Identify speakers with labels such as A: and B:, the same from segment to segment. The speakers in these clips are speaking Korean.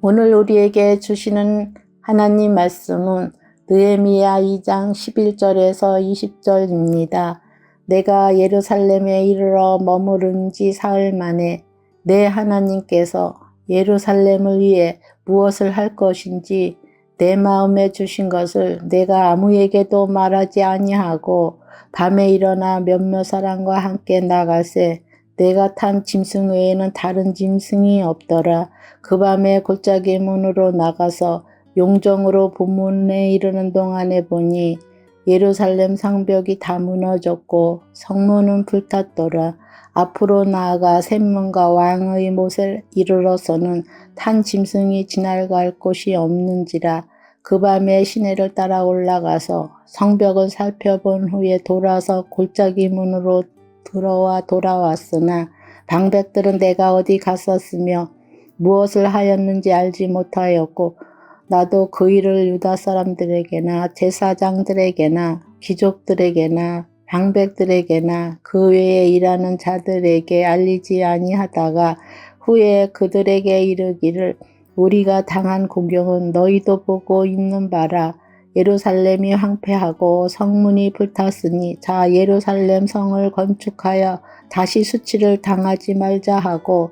A: 오늘 우리에게 주시는 하나님 말씀은 느헤미야 2장 11절에서 20절입니다. 내가 예루살렘에 이르러 머무른 지 사흘 만에 내 하나님께서 예루살렘을 위해 무엇을 할 것인지 내 마음에 주신 것을 내가 아무에게도 말하지 아니하고 밤에 일어나 몇몇 사람과 함께 나가세 내가 탄 짐승 외에는 다른 짐승이 없더라. 그 밤에 골짜기 문으로 나가서 용정으로 본문에 이르는 동안에 보니 예루살렘 성벽이 다 무너졌고 성문은 불탔더라. 앞으로 나아가 샘문과 왕의 못에 이르러서는 탄 짐승이 지나갈 곳이 없는지라. 그 밤에 시내를 따라 올라가서 성벽을 살펴본 후에 돌아서 골짜기 문으로 돌아왔으나 방백들은 내가 어디 갔었으며 무엇을 하였는지 알지 못하였고 나도 그 일을 유다 사람들에게나 제사장들에게나 귀족들에게나 방백들에게나 그 외에 일하는 자들에게 알리지 아니하다가 후에 그들에게 이르기를 우리가 당한 공경은 너희도 보고 있는 바라. 예루살렘이 황폐하고 성문이 불탔으니 자 예루살렘 성을 건축하여 다시 수치를 당하지 말자 하고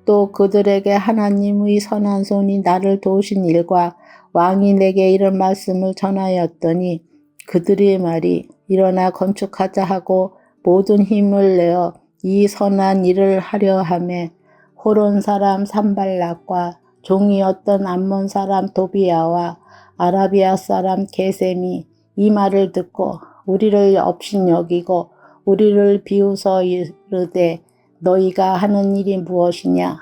A: 또 그들에게 하나님의 선한 손이 나를 도우신 일과 왕이 내게 이런 말씀을 전하였더니 그들의 말이 일어나 건축하자 하고 모든 힘을 내어 이 선한 일을 하려 하매 호론 사람 산발락과 종이었던 암몬 사람 도비야와 아라비아 사람 게셈이 이 말을 듣고 우리를 업신여기고 우리를 비웃어 이르되 너희가 하는 일이 무엇이냐?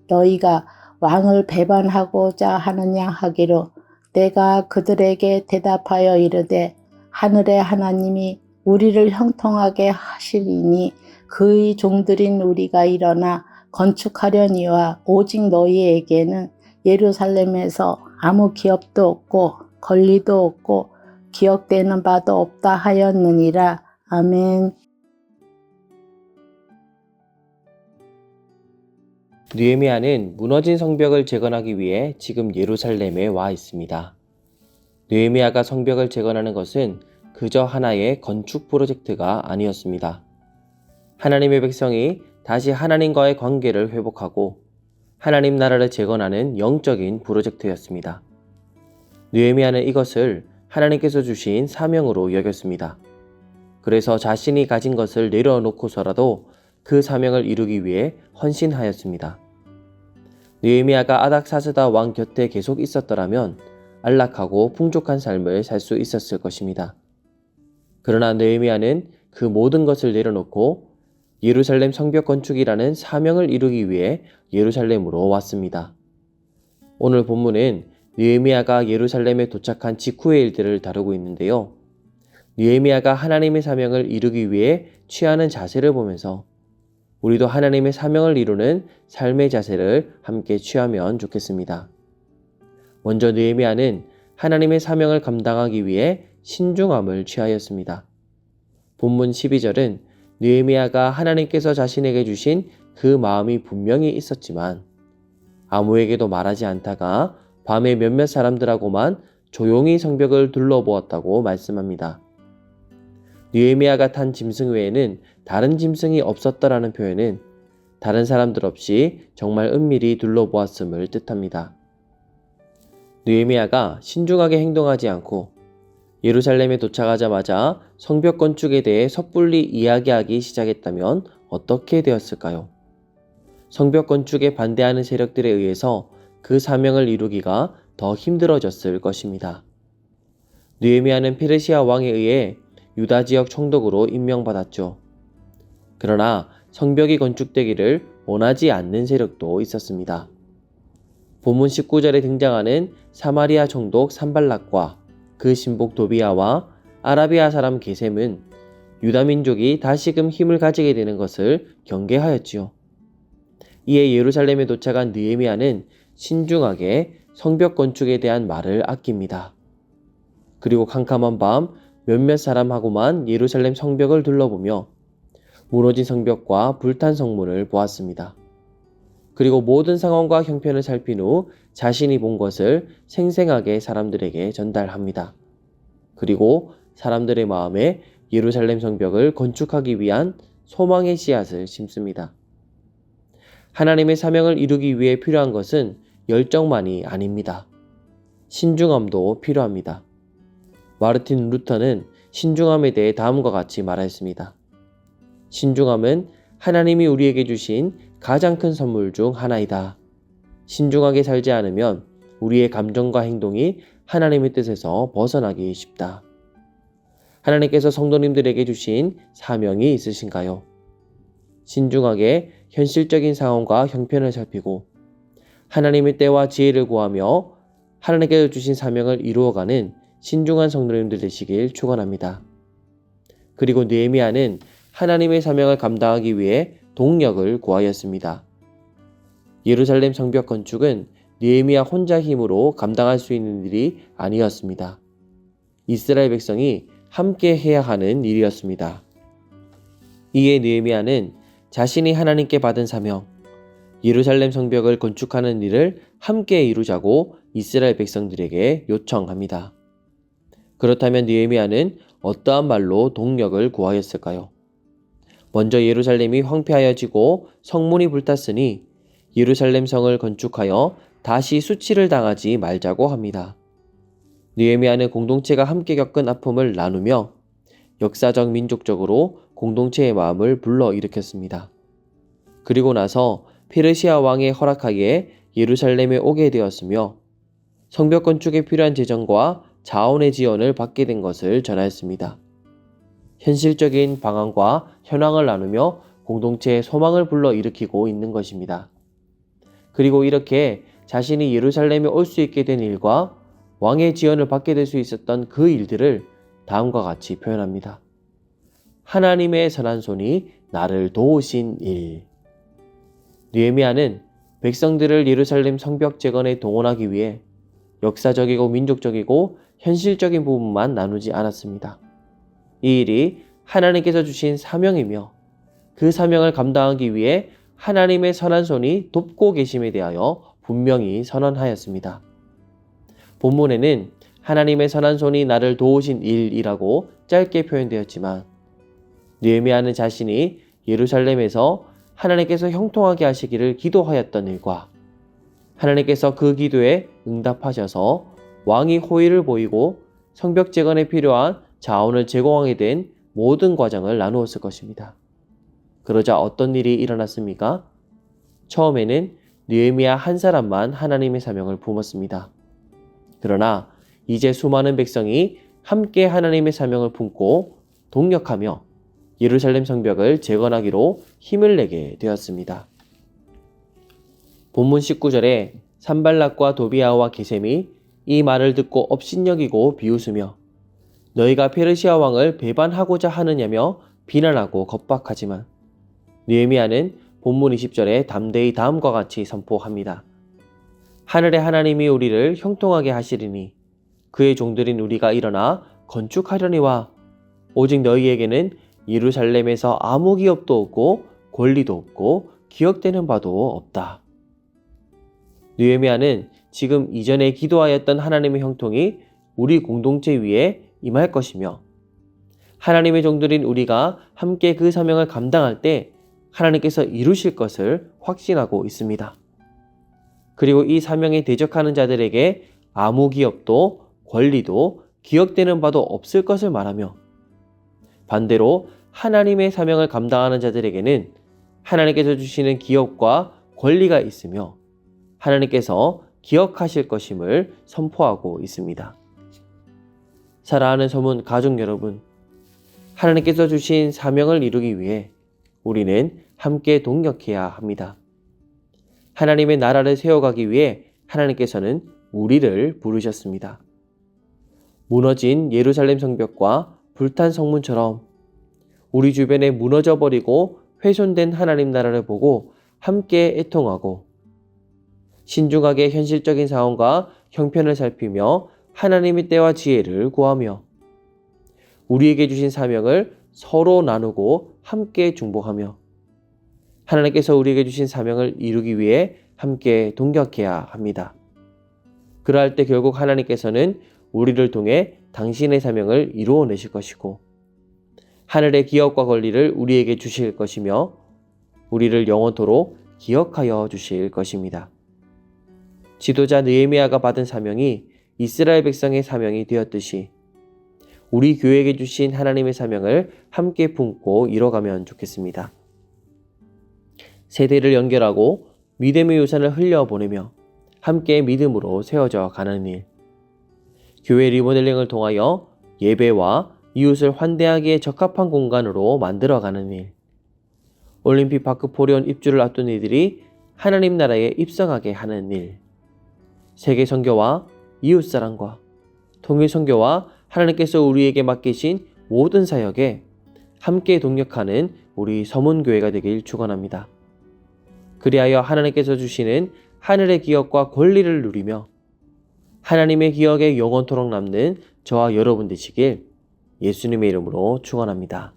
A: 너희가 왕을 배반하고자 하느냐 하기로 내가 그들에게 대답하여 이르되 하늘의 하나님이 우리를 형통하게 하시리니 그의 종들인 우리가 일어나 건축하려니와 오직 너희에게는 예루살렘에서 아무 기업도 없고 권리도 없고 기억되는 바도 없다 하였느니라. 아멘.
B: 느헤미야는 무너진 성벽을 재건하기 위해 지금 예루살렘에 와 있습니다. 느헤미야가 성벽을 재건하는 것은 그저 하나의 건축 프로젝트가 아니었습니다. 하나님의 백성이 다시 하나님과의 관계를 회복하고 하나님 나라를 재건하는 영적인 프로젝트였습니다. 느헤미야는 이것을 하나님께서 주신 사명으로 여겼습니다. 그래서 자신이 가진 것을 내려놓고서라도 그 사명을 이루기 위해 헌신하였습니다. 느헤미야가 아닥사스다 왕 곁에 계속 있었더라면 안락하고 풍족한 삶을 살 수 있었을 것입니다. 그러나 느헤미야는 그 모든 것을 내려놓고 예루살렘 성벽 건축이라는 사명을 이루기 위해 예루살렘으로 왔습니다. 오늘 본문은 느헤미야가 예루살렘에 도착한 직후의 일들을 다루고 있는데요. 느헤미야가 하나님의 사명을 이루기 위해 취하는 자세를 보면서 우리도 하나님의 사명을 이루는 삶의 자세를 함께 취하면 좋겠습니다. 먼저 느헤미야는 하나님의 사명을 감당하기 위해 신중함을 취하였습니다. 본문 12절은 느헤미야가 하나님께서 자신에게 주신 그 마음이 분명히 있었지만 아무에게도 말하지 않다가 밤에 몇몇 사람들하고만 조용히 성벽을 둘러보았다고 말씀합니다. 느헤미야가 탄 짐승 외에는 다른 짐승이 없었다라는 표현은 다른 사람들 없이 정말 은밀히 둘러보았음을 뜻합니다. 느헤미야가 신중하게 행동하지 않고 예루살렘에 도착하자마자 성벽 건축에 대해 섣불리 이야기하기 시작했다면 어떻게 되었을까요? 성벽 건축에 반대하는 세력들에 의해서 그 사명을 이루기가 더 힘들어졌을 것입니다. 느헤미야는 페르시아 왕에 의해 유다 지역 총독으로 임명받았죠. 그러나 성벽이 건축되기를 원하지 않는 세력도 있었습니다. 본문 19절에 등장하는 사마리아 총독 산발락과 그 신복 도비야와 아라비아 사람 게셈은 유다 민족이 다시금 힘을 가지게 되는 것을 경계하였지요. 이에 예루살렘에 도착한 느헤미야는 신중하게 성벽 건축에 대한 말을 아낍니다. 그리고 캄캄한 밤 몇몇 사람하고만 예루살렘 성벽을 둘러보며 무너진 성벽과 불탄 성문을 보았습니다. 그리고 모든 상황과 형편을 살핀 후 자신이 본 것을 생생하게 사람들에게 전달합니다. 그리고 사람들의 마음에 예루살렘 성벽을 건축하기 위한 소망의 씨앗을 심습니다. 하나님의 사명을 이루기 위해 필요한 것은 열정만이 아닙니다. 신중함도 필요합니다. 마르틴 루터는 신중함에 대해 다음과 같이 말하였습니다. 신중함은 하나님이 우리에게 주신 가장 큰 선물 중 하나이다. 신중하게 살지 않으면 우리의 감정과 행동이 하나님의 뜻에서 벗어나기 쉽다. 하나님께서 성도님들에게 주신 사명이 있으신가요? 신중하게 현실적인 상황과 형편을 살피고 하나님의 때와 지혜를 구하며 하나님께서 주신 사명을 이루어가는 신중한 성도님들 되시길 축원합니다. 그리고 느헤미야는 하나님의 사명을 감당하기 위해 동력을 구하였습니다. 예루살렘 성벽 건축은 느헤미야 혼자 힘으로 감당할 수 있는 일이 아니었습니다. 이스라엘 백성이 함께 해야 하는 일이었습니다. 이에 느헤미야는 자신이 하나님께 받은 사명, 예루살렘 성벽을 건축하는 일을 함께 이루자고 이스라엘 백성들에게 요청합니다. 그렇다면 느헤미야는 어떠한 말로 동력을 구하였을까요? 먼저 예루살렘이 황폐하여지고 성문이 불탔으니 예루살렘 성을 건축하여 다시 수치를 당하지 말자고 합니다. 느헤미야는 공동체가 함께 겪은 아픔을 나누며 역사적 민족적으로 공동체의 마음을 불러일으켰습니다. 그리고 나서 페르시아 왕의 허락하에 예루살렘에 오게 되었으며 성벽 건축에 필요한 재정과 자원의 지원을 받게 된 것을 전하였습니다. 현실적인 방안과 현황을 나누며 공동체의 소망을 불러일으키고 있는 것입니다. 그리고 이렇게 자신이 예루살렘에 올 수 있게 된 일과 왕의 지원을 받게 될 수 있었던 그 일들을 다음과 같이 표현합니다. 하나님의 선한 손이 나를 도우신 일. 느헤미야는 백성들을 예루살렘 성벽 재건에 동원하기 위해 역사적이고 민족적이고 현실적인 부분만 나누지 않았습니다. 이 일이 하나님께서 주신 사명이며 그 사명을 감당하기 위해 하나님의 선한 손이 돕고 계심에 대하여 분명히 선언하였습니다. 본문에는 하나님의 선한 손이 나를 도우신 일이라고 짧게 표현되었지만 느헤미야는 자신이 예루살렘에서 하나님께서 형통하게 하시기를 기도하였던 일과 하나님께서 그 기도에 응답하셔서 왕이 호의를 보이고 성벽 재건에 필요한 자원을 제공하게 된 모든 과정을 나누었을 것입니다. 그러자 어떤 일이 일어났습니까? 처음에는 느헤미야 한 사람만 하나님의 사명을 품었습니다. 그러나 이제 수많은 백성이 함께 하나님의 사명을 품고 동력하며 예루살렘 성벽을 재건하기로 힘을 내게 되었습니다. 본문 19절에 산발락과 도비아와 게셈이 이 말을 듣고 업신여기고 비웃으며 너희가 페르시아 왕을 배반하고자 하느냐며 비난하고 겁박하지만 느헤미야는 본문 20절에 담대히 다음과 같이 선포합니다. 하늘의 하나님이 우리를 형통하게 하시리니 그의 종들인 우리가 일어나 건축하려니와 오직 너희에게는 예루살렘에서 아무 기업도 없고 권리도 없고 기억되는 바도 없다. 느헤미야는 지금 이전에 기도하였던 하나님의 형통이 우리 공동체 위에 임할 것이며 하나님의 종들인 우리가 함께 그 사명을 감당할 때 하나님께서 이루실 것을 확신하고 있습니다. 그리고 이 사명에 대적하는 자들에게 아무 기업도 권리도 기억되는 바도 없을 것을 말하며 반대로 하나님의 사명을 감당하는 자들에게는 하나님께서 주시는 기업과 권리가 있으며 하나님께서 기억하실 것임을 선포하고 있습니다. 사랑하는 소문 가족 여러분, 하나님께서 주신 사명을 이루기 위해 우리는 함께 동력해야 합니다. 하나님의 나라를 세워가기 위해 하나님께서는 우리를 부르셨습니다. 무너진 예루살렘 성벽과 불탄 성문처럼 우리 주변에 무너져버리고 훼손된 하나님 나라를 보고 함께 애통하고 신중하게 현실적인 상황과 형편을 살피며 하나님의 때와 지혜를 구하며 우리에게 주신 사명을 서로 나누고 함께 중보하며 하나님께서 우리에게 주신 사명을 이루기 위해 함께 동력해야 합니다. 그러할 때 결국 하나님께서는 우리를 통해 당신의 사명을 이루어내실 것이고 하늘의 기업과 권리를 우리에게 주실 것이며 우리를 영원토록 기억하여 주실 것입니다. 지도자 느헤미야가 받은 사명이 이스라엘 백성의 사명이 되었듯이 우리 교회에게 주신 하나님의 사명을 함께 품고 이뤄가면 좋겠습니다. 세대를 연결하고 믿음의 유산을 흘려보내며 함께 믿음으로 세워져 가는 일. 교회 리모델링을 통하여 예배와 이웃을 환대하기에 적합한 공간으로 만들어가는 일. 올림픽 파크 포리온 입주를 앞둔 이들이 하나님 나라에 입성하게 하는 일. 세계 선교와 이웃 사랑과 통일 선교와 하나님께서 우리에게 맡기신 모든 사역에 함께 동력하는 우리 서문교회가 되길 축원합니다. 그리하여 하나님께서 주시는 하늘의 기업과 권리를 누리며 하나님의 기억에 영원토록 남는 저와 여러분 되시길 예수님의 이름으로 축원합니다.